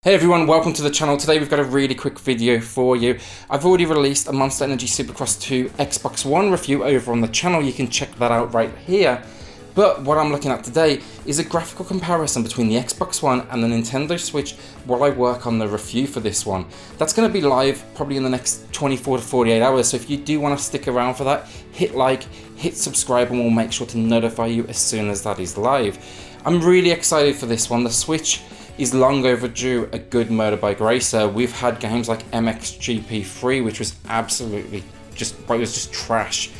Hey everyone, welcome to the channel. Today we've got a really quick video for you. I've already released a Monster Energy Supercross 2 Xbox One review over on the channel. You can check that out right here. But what I'm looking at today is a graphical comparison between the Xbox One and the Nintendo Switch while I work on the review for this one. That's going to be live probably in the next 24 to 48 hours, so if you do want to stick around for that, hit like, hit subscribe, and we'll make sure to notify you as soon as that is live. I'm really excited for this one. The Switch is long overdue a good motorbike racer. We've had games like MXGP 3, which was absolutely just trash.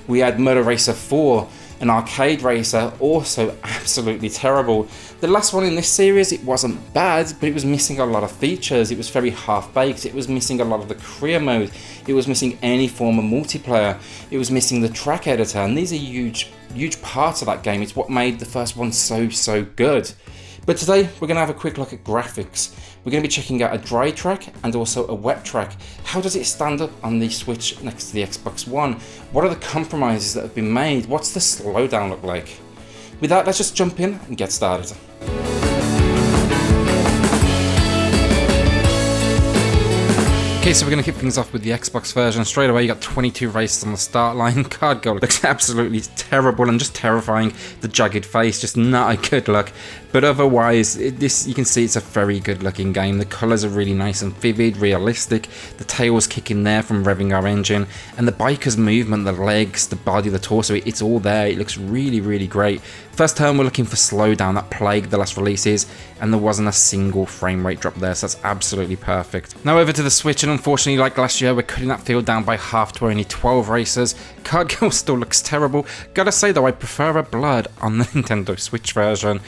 We had Moto Racer 4, an arcade racer, also absolutely terrible. The last one in this series, it wasn't bad, but it was missing a lot of features. It was very half-baked. It was missing a lot of the career mode. It was missing any form of multiplayer. It was missing the track editor, and these are huge parts of that game. It's what made the first one so good. But today, we're going to have a quick look at graphics. We're going to be checking out a dry track and also a wet track. How does it stand up on the Switch next to the Xbox One? What are the compromises that have been made? What's the slowdown look like? With that, let's just jump in and get started. Okay, so we're going to kick things off with the Xbox version. Straight away, you got 22 races on the start line. Card Gold looks absolutely terrible and just terrifying. The jagged face, just not a good look. But otherwise, you can see it's a very good looking game. The colours are really nice and vivid, realistic. The tail's kicking there from revving our engine. And the biker's movement, the legs, the body, the torso, it's all there. It looks really great. First turn, we're looking for slowdown that plagued the last releases, and there wasn't a single frame rate drop there, so that's absolutely perfect. Now over to the Switch, and unfortunately, like last year, we're cutting that field down by half to only 12 racers. Card Gold still looks terrible. Gotta say though, I prefer a Blood on the Nintendo Switch version.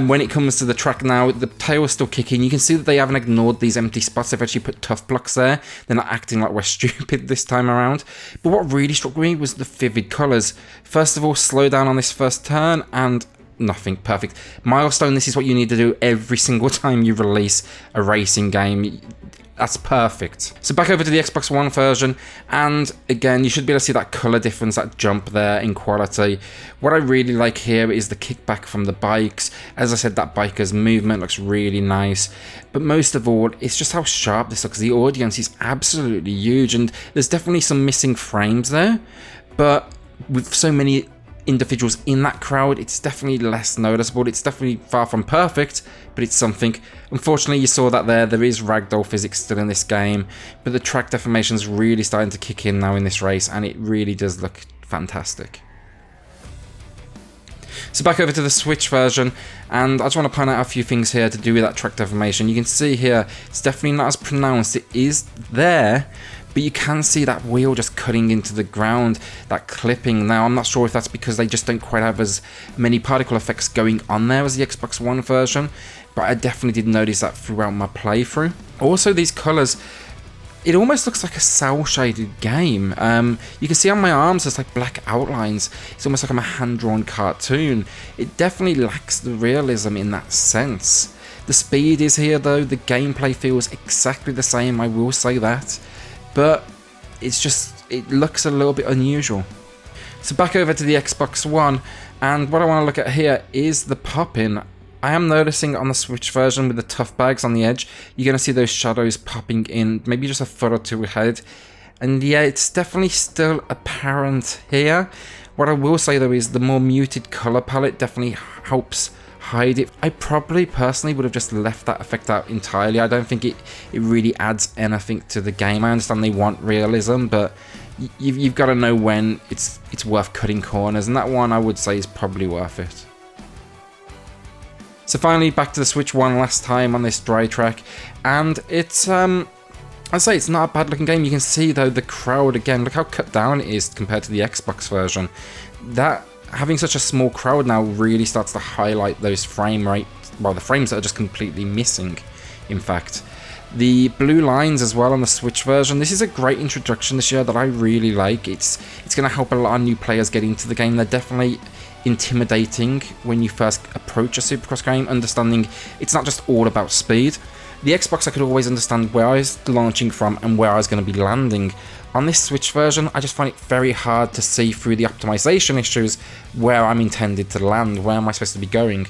When it comes to the track now, the tail is still kicking. You can see that they haven't ignored these empty spots. They've actually put tough blocks there. They're not acting like we're stupid this time around. But what really struck me was the vivid colours. First of all, slow down on this first turn, and nothing, perfect. Milestone, this is what you need to do every single time you release a racing game. That's perfect. So back over to the Xbox One version, and again, you should be able to see that colour difference, that jump there in quality. What I really like here is the kickback from the bikes. As I said, that biker's movement looks really nice. But most of all, it's just how sharp this looks. The audience is absolutely huge, and there's definitely some missing frames there. But with so many individuals in that crowd, it's definitely less noticeable. It's definitely far from perfect, but it's something. Unfortunately, you saw that there is ragdoll physics still in this game, but the track deformation is really starting to kick in now in this race, and it really does look fantastic. So back over to the Switch version, and I just want to point out a few things here to do with that track deformation. You can see here, it's definitely not as pronounced. It is there, but you can see that wheel just cutting into the ground, that clipping. Now, I'm not sure if that's because they just don't quite have as many particle effects going on there as the Xbox One version, but I definitely did notice that throughout my playthrough. Also, these colours, it almost looks like a cel-shaded game. You can see on my arms there's like black outlines. It's almost like I'm a hand-drawn cartoon. It definitely lacks the realism in that sense. The speed is here though, the gameplay feels exactly the same, I will say that. But it looks a little bit unusual. So back over to the Xbox One, and what I want to look at here is the pop-in. I am noticing on the Switch version with the tough bags on the edge, you're going to see those shadows popping in, maybe just a foot or two ahead. And yeah, it's definitely still apparent here. What I will say though is the more muted colour palette definitely helps hide it. I probably personally would have just left that effect out entirely. I don't think it really adds anything to the game. I understand they want realism, but you've got to know when it's worth cutting corners, and that one I would say is probably worth it. So finally, back to the Switch one last time on this dry track, and it's I'd say it's not a bad looking game. You can see though the crowd again, look how cut down it is compared to the Xbox version. That having such a small crowd now really starts to highlight those frame rate, well, the frames that are just completely missing, in fact. The blue lines as well on the Switch version, this is a great introduction this year that I really like. It's going to help a lot of new players get into the game. They're definitely intimidating when you first approach a Supercross game, understanding it's not just all about speed. The Xbox, I could always understand where I was launching from and where I was going to be landing. On this Switch version, I just find it very hard to see through the optimization issues where I'm intended to land, where am I supposed to be going.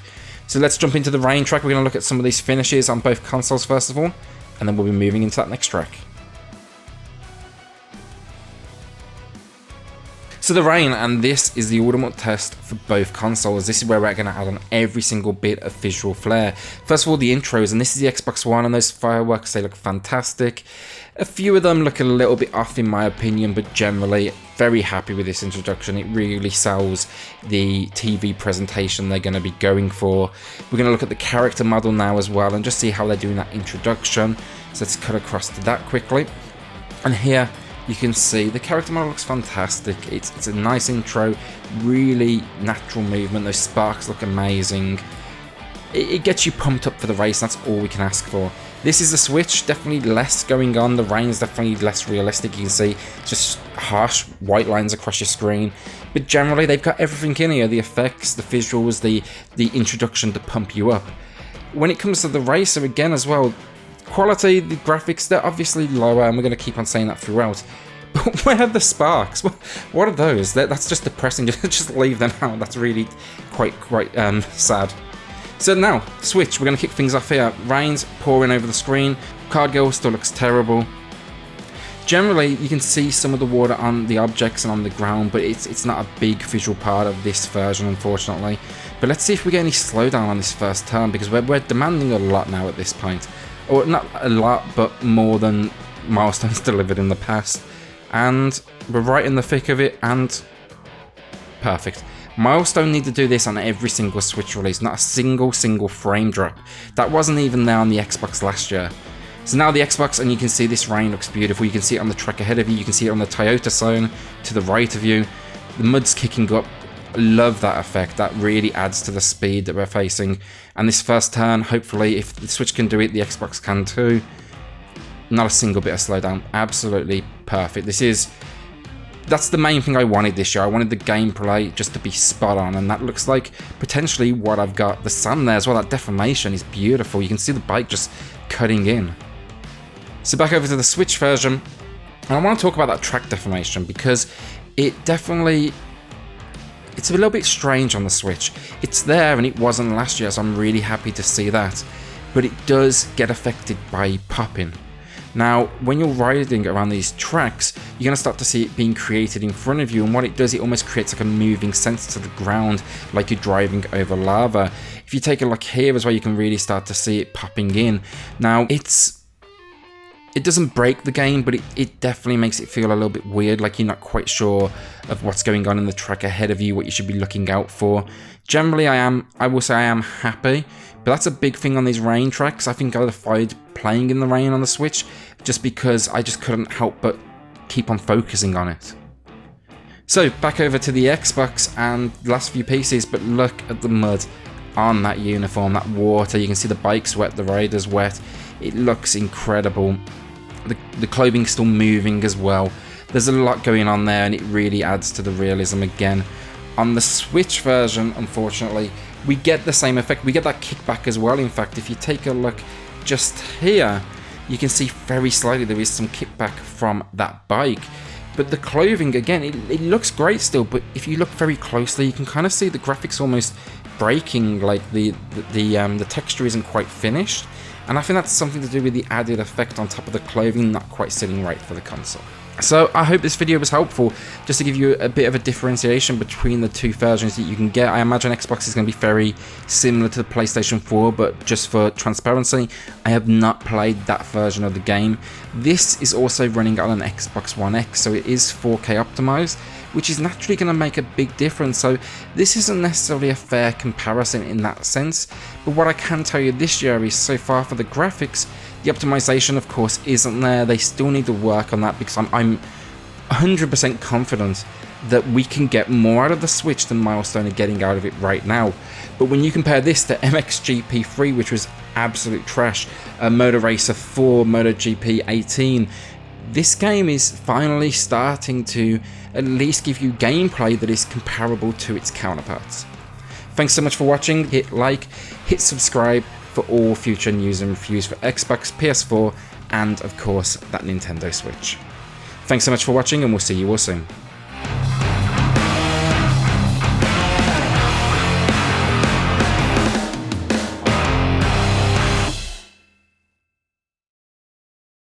So let's jump into the rain track. We're going to look at some of these finishes on both consoles first of all, and then we'll be moving into that next track. So the rain, and this is the ultimate test for both consoles. This is where we're going to add on every single bit of visual flair. First of all, the intros, and this is the Xbox One, and those fireworks, they look fantastic. A few of them look a little bit off in my opinion, but generally very happy with this introduction. It really sells the TV presentation they're going to be going for. We're going to look at the character model now as well, and just see how they're doing that introduction. So let's cut across to that quickly. And here, you can see the character model looks fantastic. It's a nice intro, really natural movement. Those sparks look amazing. It gets you pumped up for the race. That's all we can ask for. This is the Switch, definitely less going on. The rain is definitely less realistic. You can see just harsh white lines across your screen. But generally, they've got everything in here: the effects, the visuals, the introduction to pump you up. When it comes to the racer, again as well, quality, the graphics, they're obviously lower, and we're going to keep on saying that throughout. But where are the sparks? What are those? That's just depressing. Just leave them out. That's really quite sad. So now, Switch, we're going to kick things off here. Rain's pouring over the screen. Card Girl still looks terrible. Generally, you can see some of the water on the objects and on the ground, but it's not a big visual part of this version, unfortunately. But let's see if we get any slowdown on this first turn, because we're demanding a lot now at this point. Or not a lot, but more than Milestone's delivered in the past. And we're right in the thick of it, and perfect. Milestone need to do this on every single Switch release, not a single frame drop. That wasn't even there on the Xbox last year. So now the Xbox, and you can see this rain looks beautiful. You can see it on the track ahead of you, you can see it on the Toyota zone to the right of you. The mud's kicking up. I love that effect. That really adds to the speed that we're facing. And this first turn, hopefully, if the Switch can do it, the Xbox can too. Not a single bit of slowdown. Absolutely perfect. That's the main thing I wanted this year. I wanted the gameplay just to be spot on, and that looks like potentially what I've got. The sun there as well, that deformation is beautiful. You can see the bike just cutting in. So back over to the Switch version, and I want to talk about that track deformation, because it's a little bit strange on the Switch. It's there and it wasn't last year, so I'm really happy to see that. But it does get affected by popping. Now, when you're riding around these tracks, you're going to start to see it being created in front of you, and what it does, it almost creates like a moving sense to the ground, like you're driving over lava. If you take a look here as well, you can really start to see it popping in. Now, it doesn't break the game, but it definitely makes it feel a little bit weird, like you're not quite sure of what's going on in the track ahead of you, what you should be looking out for. Generally, I will say I am happy, but that's a big thing on these rain tracks. I think I'd avoid playing in the rain on the Switch, just because I just couldn't help but keep on focusing on it. So, back over to the Xbox and the last few pieces, but look at the mud on that uniform, that water. You can see the bike's wet, the rider's wet. It looks incredible. The clothing's still moving as well. There's a lot going on there, and it really adds to the realism again. On the Switch version, unfortunately, we get the same effect. We get that kickback as well. In fact, if you take a look just here, you can see very slightly there is some kickback from that bike. But the clothing, again, it looks great still, but if you look very closely, you can kind of see the graphics almost breaking, like the texture isn't quite finished. And I think that's something to do with the added effect on top of the clothing not quite sitting right for the console. So I hope this video was helpful, just to give you a bit of a differentiation between the two versions that you can get. I imagine Xbox is going to be very similar to the PlayStation 4, but just for transparency, I have not played that version of the game. This is also running on an Xbox One X, so it is 4K optimized, which is naturally going to make a big difference. So this isn't necessarily a fair comparison in that sense, but what I can tell you this year is, so far for the graphics, the optimization of course isn't there. They still need to work on that, because I'm 100% confident that we can get more out of the Switch than Milestone are getting out of it right now. But when you compare this to MXGP 3, which was absolute trash, Moto Racer 4, MotoGP 18, this game is finally starting to at least give you gameplay that is comparable to its counterparts. Thanks so much for watching. Hit like, hit subscribe for all future news and reviews for Xbox, PS4, and of course that Nintendo Switch. Thanks so much for watching, and we'll see you all soon.